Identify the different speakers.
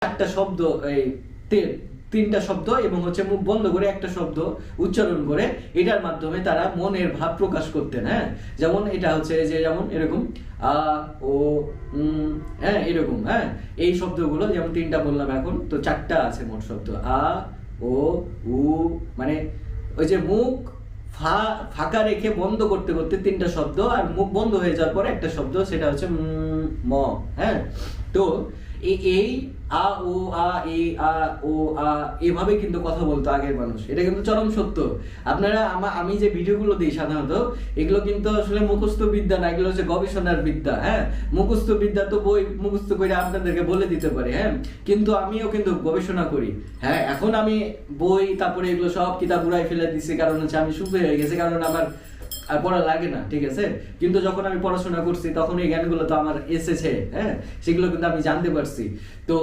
Speaker 1: একটা শব্দ এই তিনটা শব্দ এবং হচ্ছে মুখ বন্ধ করে একটা শব্দ উচ্চারণ করে এটার মাধ্যমে তারা মনের ভাব প্রকাশ করতেন। হ্যাঁ, যেমন এটা হচ্ছে যে যেমন এরকম আ ও হ্যাঁ এরকম। হ্যাঁ, এই শব্দগুলো যেমন তিনটা বললাম, এখন তো চারটা আছে মোট শব্দ, আ ও উ, মানে ওই যে মুখ ফাঁকা রেখে বন্ধ করতে করতে তিনটা শব্দ, আর মুখ বন্ধ হয়ে যাওয়ার পরে একটা শব্দ, সেটা হচ্ছে ম। হ্যাঁ, তো এই আ ও আ এই আ ও আ এভাবে কিন্তু কথা বলতো আগের মানুষ, এটা কিন্তু চরম সত্য। আপনারা আমি যে ভিডিওগুলো দিই সাধারণত এগুলো কিন্তু আসলে মুখস্থ বিদ্যা না, এগুলো হচ্ছে গবেষণার বিদ্যা। হ্যাঁ, মুখস্থ বিদ্যা তো বই মুখস্থ করে আপনাদেরকে বলে দিতে পারে। হ্যাঁ, কিন্তু আমিও কিন্তু গবেষণা করি। হ্যাঁ, এখন আমি বই তারপরে এগুলো সব কিতাব উড়াই ফেলে দিচ্ছি, কারণ হচ্ছে আমি সুখী হয়ে গেছি, কারণ আমার আর পড়া লাগে না, ঠিক আছে। কিন্তু যখন আমি পড়াশোনা করছি তখন এই জ্ঞানগুলো তো আমার এসেছে। হ্যাঁ, সেগুলো কিন্তু আমি জানতে পারছি। তো